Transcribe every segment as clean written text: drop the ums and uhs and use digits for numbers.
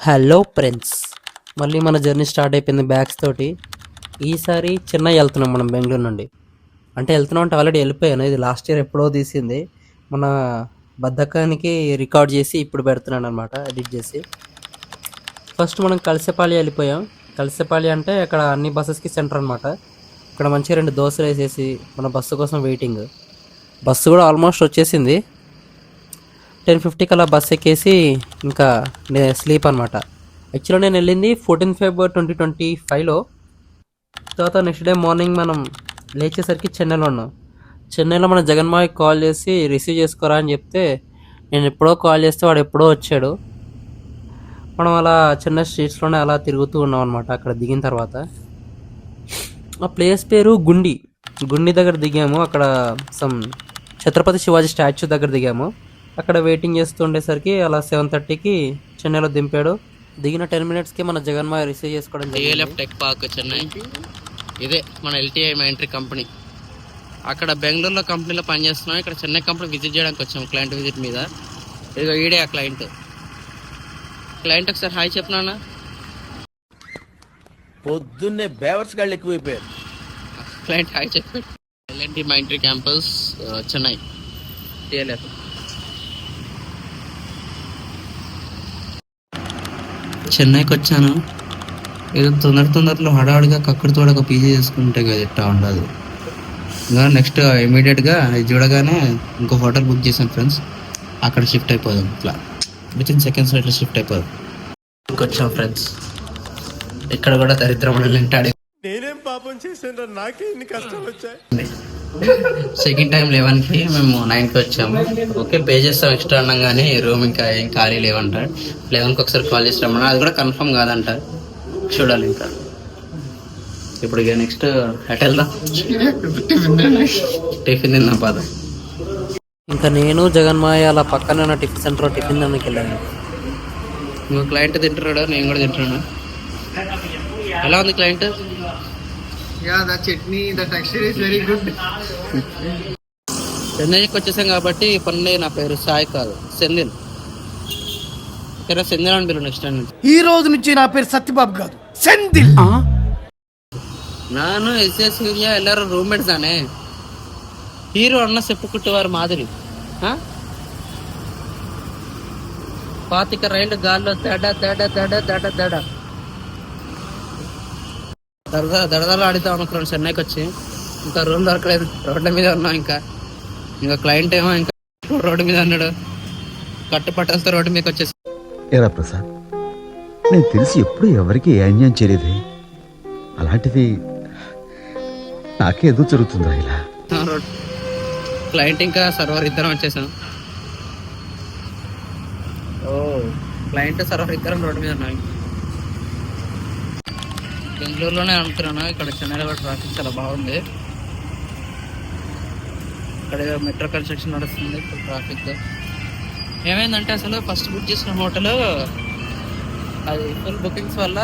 Hello friends, మళ్ళీ మన journey start అయిపోయింది బ్యాగ్స్ తోటి. ఈసారి చెన్నై వెళ్తున్నాం మనం బెంగళూరు నుండి. అంటే వెళ్తున్నాం అంటే ఆల్రెడీ వెళ్ళిపోయాను. ఇది లాస్ట్ ఇయర్ ఎప్పుడో తీసింది. మన బద్ధకానికి రికార్డ్ చేసి ఇప్పుడు పెడుతున్నాను అనమాట, ఎడిట్ చేసి. ఫస్ట్ మనం కలిసేపాలి వెళ్ళిపోయాం. కలిసేపాలి అంటే అక్కడ అన్ని బస్సెస్కి సెంటర్ అనమాట. ఇక్కడ మంచిగా 2 దోశలు వేసేసి మన బస్సు కోసం వెయిటింగ్. బస్సు కూడా ఆల్మోస్ట్ వచ్చేసింది. 10:50 కల్లా బస్ ఎక్కేసి ఇంకా స్లీప్ అనమాట. యాక్చువల్గా నేను వెళ్ళింది 14 ఫిబ్రవరి 2025లో. తర్వాత నెక్స్ట్ డే మార్నింగ్ మనం లేచేసరికి చెన్నైలో ఉన్నాం. చెన్నైలో మన జగన్మావికి కాల్ చేసి రిసీవ్ చేసుకోరా అని చెప్తే, నేను ఎప్పుడో కాల్ చేస్తే వాడు ఎప్పుడో వచ్చాడు. మనం అలా చెన్నై స్ట్రీట్స్లోనే అలా తిరుగుతూ ఉన్నాం అనమాట. అక్కడ దిగిన తర్వాత ఆ ప్లేస్ పేరు గుండి. గుండి దగ్గర దిగాము. అక్కడ సమ్ ఛత్రపతి శివాజీ స్టాచ్యూ దగ్గర దిగాము. అక్కడ వెయిటింగ్ చేస్తూ ఉండేసరికి అలా 7:30కి చెన్నైలో దింపాడు. దిగిన 10 minutesకి మన జగన్మాయ రిసీవ్ చేసుకోవడం డిఎల్ఎఫ్ టెక్ పార్క్ చెన్నై. ఇదే మన ఎల్టీఐ మైంట్రీ కంపెనీ. అక్కడ బెంగళూరులో కంపెనీలో పనిచేస్తున్నాం. ఇక్కడ చెన్నై కంపెనీ విజిట్ చేయడానికి వచ్చాము, క్లయింట్ విజిట్ మీద. ఇదిగో ఈడే ఆ క్లయింట్. ఒకసారి హాయ్ చెప్పినా. పొద్దున్నే బేవర్స్ గాళ్ళు ఎక్కువైపోయారు. క్లయింట్ హాయ్ చెప్పాడు. LNT Mindtree campus Chennai DLF. చెన్నైకి వచ్చాను. ఏదో తొందరలో హడావుడిగా కక్కడితో ఒక పీజీ చేసుకుంటే కదా ఇట్టా ఉండదు. ఇంకా నెక్స్ట్ ఇమీడియట్గా ఇది చూడగానే ఇంకో హోటల్ బుక్ చేశాను ఫ్రెండ్స్. అక్కడ షిఫ్ట్ అయిపోదాం. ఇట్లా వితిన్ సెకండ్స్లో ఇట్లా షిఫ్ట్ అయిపోదాం. ఇంకొచ్చాం ఫ్రెండ్స్. ఇక్కడ కూడా దరిద్రం వెంటాడి. నేనేం పాపం చేశాను, నాకే ఇన్ని కష్టాలు వచ్చాయి. సెకండ్ టైం 11కి మేము 9కి వచ్చాము. ఓకే, పే చేస్తాం ఎక్స్ట్రా అనగానే రూమ్ ఇంకా ఏం ఖాళీ లేవంటారు. 11కి ఒకసారి కాల్ చేసి రమ్మన్నా. అది కూడా కన్ఫర్మ్ కాదంట, చూడాలి ఇంకా. ఇప్పుడు ఇక నెక్స్ట్ ఎట్ వెళ్దాం, టిఫిన్ తిందాం పద. ఇంకా నేను జగన్మాయ అలా పక్కన ఉన్న టిఫిన్ సెంటర్లో టిఫిన్ తినడానికి వెళ్ళాను. ఇంకో క్లయింట్ తింటున్నాడు, నేను కూడా తింటున్నాను. ఎలా ఉంది client? Chutney the texture is very good. చెన్నైకి వచ్చేసాం కాబట్టి పన్నే. నా పేరు సాయి కాదు, సెందిల్. ఇక్కడ సెందిల్ అని పేరు. నెక్స్ట్ టైం ఈ రోజు నుంచి నా పేరు సత్యబాబు కాదు, సెందిల్. ನಾನು ಎಸ್ ಸೂರ್ಯ ಎಲ್ಲರೂ ರೂಮ್ಮೇಟ್ಸ್ ತಾನೆ. ಹೀರೋ ಅಣ್ಣ చెప్పుకుంటేవారు మాదిరి. పాతిక రైలు గాల్లో తేడా తేడా తేడా తేడా తేడా దడదలు ఆడిద్దాం అనుకున్నాను చెన్నైకి వచ్చి. ఇంకా రూమ్ దొరకలేదు, రోడ్ల మీద ఉన్నాం. ఇంకా క్లయింట్ ఏమో ఇంకా రోడ్డు మీద అన్నాడు. కట్టుపట్టేస్తే రోడ్డు మీదకి వచ్చేసి. ఏరా ప్రసాద్, నేను తెలిసి ఎప్పుడు ఎవరికి ఏ అన్యాయం చేయలేదే. అలాంటిది నాకే ఎదురు జరుగుతుందా ఇలా? క్లయింట్ ఇంకా సర్వర్ ఇద్దరం వచ్చేసాం. క్లయింట్ సర్వర్ ఇద్దరం రోడ్డు మీద ఉన్నాం. బెంగళూరులోనే అనుకున్నాను. ఇక్కడ చెన్నైలో కూడా ట్రాఫిక్ చాలా బాగుంది. ఇక్కడ మెట్రో కన్స్ట్రక్షన్ నడుస్తుంది. ఇక్కడ ట్రాఫిక్ ఏమైందంటే, అసలు ఫస్ట్ బుక్ చేసిన హోటల్ అది ఫుల్ బుకింగ్స్ వల్ల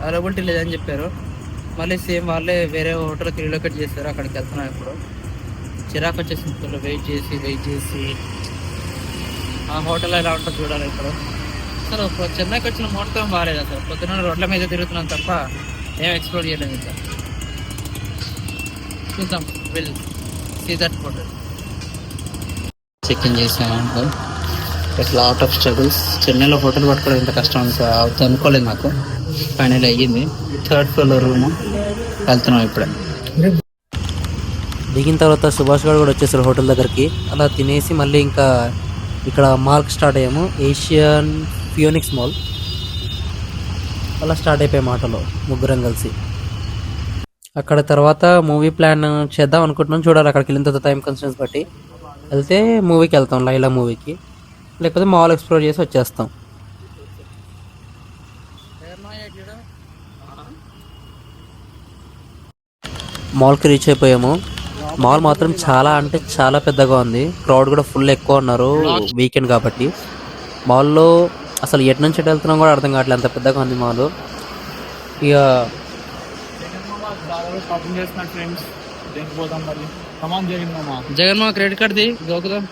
అవైలబిలిటీ లేదని చెప్పారు. మళ్ళీ సేమ్ వాళ్ళే వేరే హోటల్కి రీలొకేట్ చేశారు. అక్కడికి వెళ్తున్నాం. ఇప్పుడు చిరాకు వచ్చేసింది. వెయిట్ చేసి ఆ హోటల్ ఎలా ఉంటుందో చూడాలి. ఇప్పుడు అసలు చెన్నైకి వచ్చిన మొత్తం బాగాలేదు. అసలు పొద్దున్న రోడ్ల మీద తిరుగుతున్నాం తప్ప ఏం ఎక్స్ప్లోర్ చేయలేదు. ఇంకా చూద్దాం, will see that hotel. Check in చేసాము. ఇట్లా అవుట్ ఆఫ్ స్ట్రగుల్స్. చెన్నైలో హోటల్ పట్టుకోవడం ఎంత కష్టం అవుతుంది అనుకోలేదు నాకు. ఫైనల్ అయ్యింది. 3rd floor రూమ్ వెళ్తున్నాం ఇప్పుడే. దిగిన తర్వాత సుభాష్ గారు కూడా వచ్చేసారు హోటల్ దగ్గరికి. అలా తినేసి మళ్ళీ ఇంకా ఇక్కడ మాల్కి స్టార్ట్ అయ్యాము. Asian Phoenix mall. అలా స్టార్ట్ అయిపోయాము ఆటోలో ముగ్గురం కలిసి. అక్కడ తర్వాత మూవీ ప్లాన్ చేద్దాం అనుకుంటున్నాం. చూడాలి అక్కడికి వెళ్ళిన తర్వాత టైం కన్స్టెన్స్ బట్టి. వెళ్తే మూవీకి వెళ్తాం, లైలా మూవీకి. లేకపోతే మాల్ ఎక్స్ప్లోర్ చేసి వచ్చేస్తాం. మాల్కి రీచ్ అయిపోయాము. మాల్ మాత్రం చాలా అంటే చాలా పెద్దగా ఉంది. క్రౌడ్ కూడా ఫుల్ ఎక్కువ ఉన్నారు, వీకెండ్ కాబట్టి. మాల్లో అసలు ఎటు నుంచి ఎటు వెళ్తున్నాం కూడా అర్థం కావట్లేదు, అంత పెద్దగా ఉంది మాల్. ఇక జగన్మోహన్ క్రెడిట్ కార్డ్ది గోకుదాం.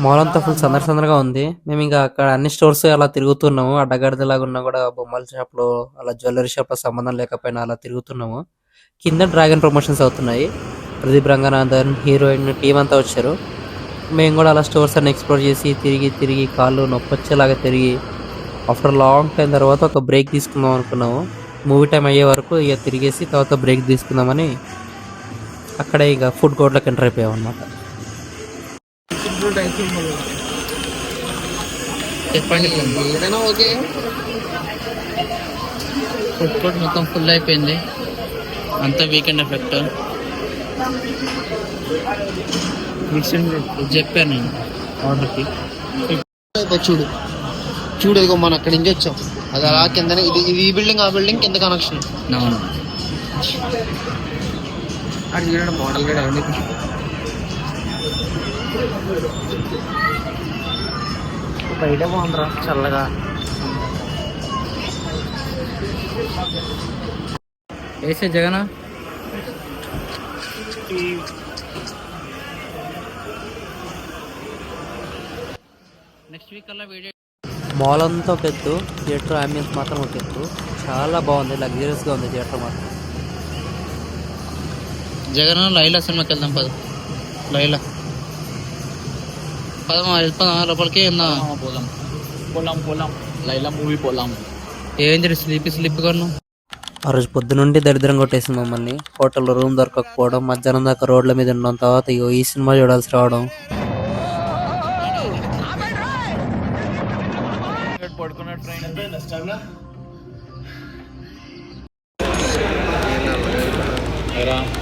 మాల్ అంతా ఫుల్ సందర్గా ఉంది. మేము ఇంకా అక్కడ అన్ని స్టోర్స్ అలా తిరుగుతున్నాము. అడ్డగాడిదలాగా ఉన్నా కూడా బొమ్మల షాప్లో అలా జ్యువెలరీ షాప్లో సంబంధం లేకపోయినా అలా తిరుగుతున్నాము. కింద డ్రాగన్ ప్రమోషన్స్ అవుతున్నాయి. ప్రదీప్ రంగనాథన్, హీరోయిన్ టీం అంతా వచ్చారు. మేము కూడా అలా స్టోర్స్ అన్ని ఎక్స్ప్లోర్ చేసి తిరిగి కాళ్ళు నొప్పి వచ్చేలాగా తిరిగి ఆఫ్టర్ లాంగ్ టైం తర్వాత ఒక బ్రేక్ తీసుకుందాం అనుకున్నాము. మూవీ టైం అయ్యే వరకు ఇక తిరిగేసి తర్వాత బ్రేక్ తీసుకుందామని అక్కడే ఇక ఫుడ్ కోర్ట్లోకి ఎంటర్ అయిపోయాం అనమాట. చెప్పండి. ఏదైనా ఓకే. ఫుడ్ కోర్ట్ మొత్తం ఫుల్ అయిపోయింది. అంతా వీకెండ్ ఎఫెక్ట్. చెప్పాను నేను ఆర్డర్కి. చూడు చూడు, ఇదిగో మనం అక్కడి నుంచి వచ్చాం. అది అలా కింద, ఇది ఈ బిల్డింగ్ ఆ బిల్డింగ్ కింద కనెక్షన్. అవును. అది చూడండి మోడల్ కూడా ఉంది. బయట బాగుందిరా చల్లగా. వేసే జగన్ నెక్స్ట్ వీక్ అలా వీడియో. మాల్ అంతా ఒక ఎత్తు, థియేటర్ అంబియన్స్ మాత్రం ఒక ఎత్తు. చాలా బాగుంది, లగ్జరియస్గా ఉంది థియేటర్ మాత్రం. జగన్ లైలా సినిమాకి వెళ్దాం పద. లైలా పదమా లోపలికి పోలాం. లైలా మూవీ పోలాం. ఏంటి స్లిప్ కొన్నాం. ఆ రోజు పొద్దునుండి దరిద్రం కొట్టేసింది మమ్మల్ని. హోటల్లో రూమ్ దొరకకపోవడం, మధ్యాహ్నం దాకా రోడ్ల మీద ఉండడం, తర్వాత ఇగో ఈ సినిమా చూడాల్సి రావడం.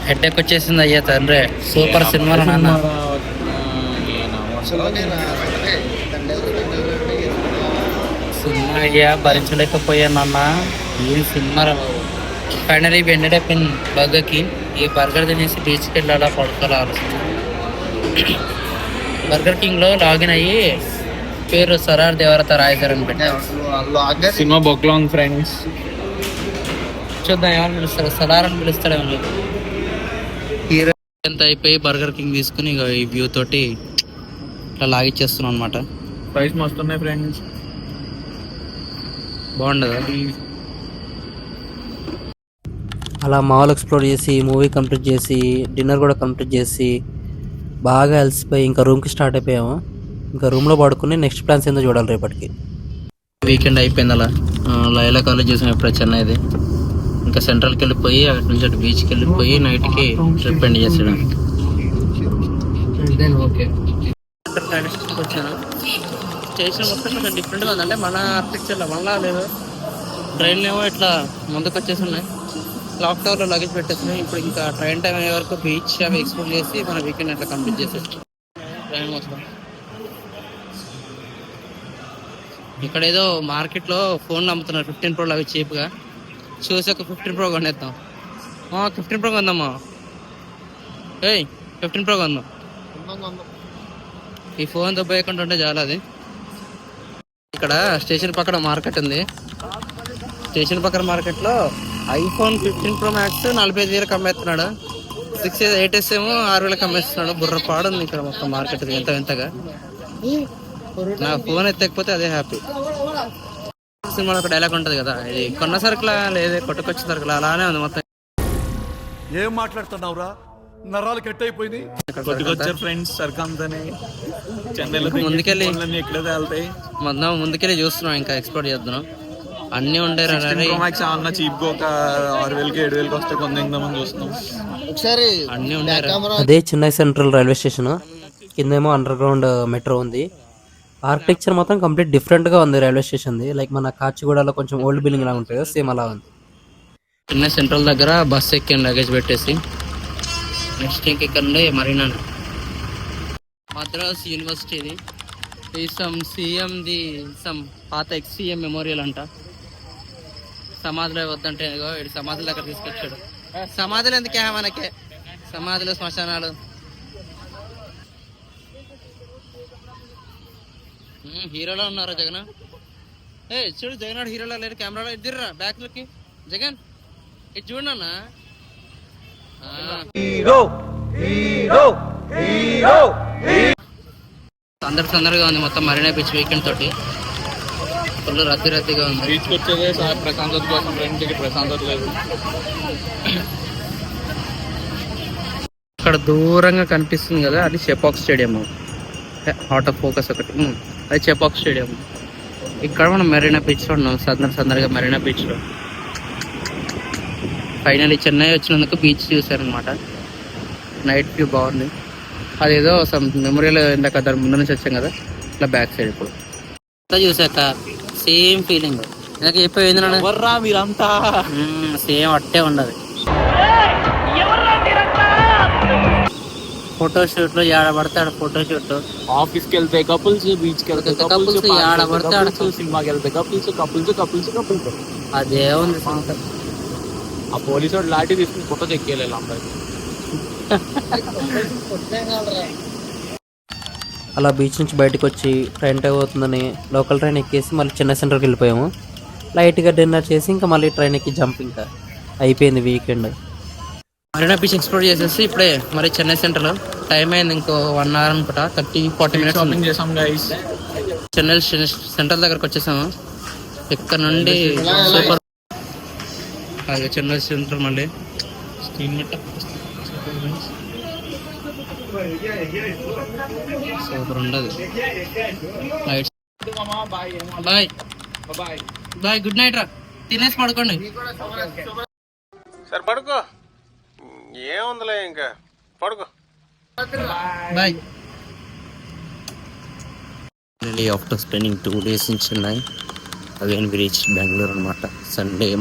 హెడ్ఎక్ వచ్చేసింది అయ్యా తండ్రి. సూపర్ సినిమా నాన్న. సినిమా అయ్యా భరించలేకపోయాను నాన్న. ఏం సినిమా రా. ఫైనలీ ఎండెడ్ అయిపోయింది బర్గర్కి. ఈ బర్గర్ తినేసి బీచ్కి వెళ్ళాలా పడుకోవాలా ఆలోచన. బర్గర్ కింగ్లో లాగిన్ అయ్యి పేరు సరార్ దేవరత రాయసారని పెట్టారు. సినిమా బొక్లో ఉంది ఫ్రెండ్స్. చూద్దాం ఏమని పిలుస్తాడు. సలార్ అని పిలుస్తాడేమో. హీరో ఎంత అయిపోయి బర్గర్ కింగ్ తీసుకుని ఇక ఈ వ్యూ తోటి ఇట్లా లాగిచ్చేస్తున్నాం అనమాట. ప్రైస్ మస్తు ఉన్నాయి ఫ్రెండ్స్. బాగుండదా? అలా మాల్ ఎక్స్ప్లోర్ చేసి మూవీ కంప్లీట్ చేసి డిన్నర్ కూడా కంప్లీట్ చేసి బాగా అలసిపోయి ఇంకా రూమ్కి స్టార్ట్ అయిపోయాము. ఇంకా రూమ్లో పడుకుని నెక్స్ట్ ప్లాన్స్ ఏందో చూడాలి రేపటికి. వీకెండ్ అయిపోయింది అలా. లైలా కాలేజ్ చేసాం ఎప్పుడు చెన్నైది. ఇంకా సెంట్రల్కి వెళ్ళిపోయి అక్కడి నుంచి అటు బీచ్కి వెళ్ళిపోయి నైట్కి ట్రిప్ ఎండ్ చేసాడు. ఓకే వచ్చాను. స్టేషన్ మొత్తం కొంచెం డిఫరెంట్గా ఉంది. అంటే మన ఆర్కిటెక్చర్లో మళ్ళా లేదు. ట్రైన్లు ఏమో ఇట్లా ముందుకు వచ్చేసి ఉన్నాయి. క్లాక్ టవర్లో లగేజ్ పెట్టేస్తున్నాయి. ఇప్పుడు ఇంకా ట్రైన్ టైం అయ్యే వరకు బీచ్ అవి ఎక్స్ప్లోర్ చేసి మన వీకెండ్ అట్లా కంప్లీట్ చేసేసి ట్రైన్ మొత్తం. ఇక్కడ ఏదో మార్కెట్లో ఫోన్లు అమ్ముతున్నారు 15 Pro అవి చీప్గా. చూసి ఒక 15 Pro కొనేద్దాం. 15 Pro కొందామా? 15 Pro కొందాం. ఈ ఫోన్ దెబ్బకుండా ఉంటే చాలా. అది ఇక్కడ స్టేషన్ పక్కన మార్కెట్ ఉంది. స్టేషన్ పక్కన మార్కెట్లో ఐఫోన్ 15 Pro Max 45,000 అమ్మేస్తున్నాడు. 8S ఏమో 6,000 అమ్మేస్తున్నాడు. బుర్ర పాడుంది ఇక్కడ మొత్తం మార్కెట్ ఎంతగా. నా ఫోన్ ఎత్తకపోతే అదే హ్యాపీ. సినిమాలో ఒక డైలాగ్ ఉంటుంది కదా, ఇది కొన్న సరుకులా లేదే కొట్టుకొచ్చిన సరుకులా, అలానే ఉంది మొత్తం. ఏం మాట్లాడుతున్నావురా? నరాలు కట్ అయిపోయినాయి. ముందుకెళ్ళి మొత్తం ముందుకెళ్ళి చూస్తున్నాం. ఇంకా ఎక్స్ప్లోర్ చేస్తున్నాం. అన్నీ ఉండే చీప్ ఒక 6,000 7,000 వస్తే కొందామని చూస్తున్నాం. ఒకసారి అన్నీ ఉండే. అదే చెన్నై సెంట్రల్ రైల్వే స్టేషన్. కిందేమో అండర్ గ్రౌండ్ మెట్రో ఉంది. ఆర్కిటెక్చర్ మొత్తం కంప్లీట్ డిఫరెంట్గా ఉంది రైల్వే స్టేషన్ది. లైక్ మన కాచిగూడలో కొంచెం ఓల్డ్ బిల్డింగ్ లాగా ఉంటుంది, సేమ్ అలా ఉంది. చెన్నై సెంట్రల్ దగ్గర బస్ ఎక్కాను లగేజ్ పెట్టేసి. నెక్స్ట్ ఇంక ఇక్కడ నుండి మరీనా. మద్రాస్ యూనివర్సిటీది. ఈ సీఎంది పాత ఎక్స్-సీఎం మెమోరియల్ అంట. సమాధిలో వద్దంటే వీడు సమాధుల దగ్గర తీసుకొచ్చాడు. సమాధులు ఎందుకే మనకే, సమాధులు శ్మశానాలు. హీరోలో ఉన్నారా జగన్? చూడు జగన్ హీరోలో లేరు. కెమెరాలో ఇద్దరురా బ్యాక్లకి. జగన్ ఇది చూడన్నా. తొందరగా ఉంది మొత్తం మరీనా బీచ్ వీకెండ్ తోటి ఫుల్ రద్దీగా ఉంది. బీచ్కి వచ్చేదే సార్ ప్రశాంతత కోసం, ఫ్రెండ్స్కి ప్రశాంతత లేదు. అక్కడ దూరంగా కనిపిస్తుంది కదా, అది Chepauk stadium. Out of focus ఒకటి, అది చెపాక్ స్టేడియం. ఇక్కడ మనం మెరీనా బీచ్లో ఉన్నాం, సందర్గా మెరీనా బీచ్లో. ఫైనల్లీ చెన్నై వచ్చినందుకు బీచ్ చూసారనమాట. నైట్ వ్యూ బాగుంది. అదేదో సమ్ మెమొరియల్ ఇందాక దాని ముందు నుంచి వచ్చాం కదా, ఇట్లా బ్యాక్ సైడ్ ఇప్పుడు చూసాక సేమ్ ఫీలింగ్. ఇందాక చెప్పేది ఎవర్రా మీరంతా? సేమ్ అట్టే ఉండదు. ఫోటోషూట్లు ఏడబడితే ఆడ ఫోటోషూట్, ఆఫీస్కి వెళ్తే కపుల్స్, బీచ్కి వెళ్తే couples, ఏడబడితే ఆడ సినిమాకి వెళ్తే కపుల్స్. అదే ఉంది. ఆ పోలీసు వాడు లాఠీ తీసుకుని ఫోటో చెక్కేయాలి అమ్మాయి. అలా బీచ్ నుంచి బయటకు వచ్చి ట్రైన్ టైం అవుతుందని లోకల్ ట్రైన్ ఎక్కేసి మళ్ళీ చెన్నై సెంటర్కి వెళ్ళిపోయాము. లైట్గా డిన్నర్ చేసి ఇంకా మళ్ళీ ట్రైన్ ఎక్కి జంప్, ఇంకా అయిపోయింది వీకెండ్. మరీనా బీచ్ ఎక్స్ప్లోర్ చేసేసి ఇప్పుడే మరి చెన్నై సెంటర్లో టైం అయింది, ఇంకో 1 hour అనుకుంటా, 30-40 minutes షాపింగ్ చేసాం గైస్. చెన్నై సెంటర్ దగ్గరకు వచ్చేసాము. ఇక్కడ నుండి సూపర్. అది చెన్నై సెంటర్ మళ్ళీ సూపర్ ఉండదు. బాయ్ బాయ్, గుడ్ నైట్ రా, తినేసి పడుకోండి. సరే పడుకో, ఏముందిలే ఇంకా పడుకో. Bye. After spending 2 days in Chennai, again we reached Bangalore అనమాట.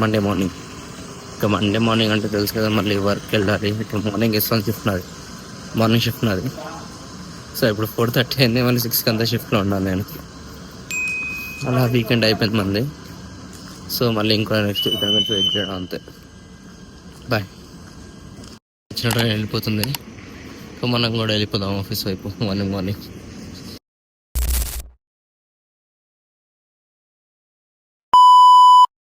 Monday morning. ఇంకా మండే మార్నింగ్ అంటే తెలుసు కదా, మళ్ళీ వర్క్ వెళ్ళాలి. ఇప్పుడు మార్నింగ్ S1 షిఫ్ట్ నాది, మార్నింగ్ షిఫ్ట్ నాది. సో ఇప్పుడు 4:30 అయింది, మళ్ళీ 6కి అంతా షిఫ్ట్లో ఉన్నాను నేను. అలా వీకెండ్ అయిపోయింది మంది. సో మళ్ళీ ఇంకో నెక్స్ట్ వీకెండ్ నుంచి వెయిట్ చేయడం అంతే. బాయ్. వచ్చిన ట్రైన్ వెళ్ళిపోతుంది, సో మనం కూడా వెళ్ళిపోదాం ఆఫీస్ వైపు మార్నింగ్.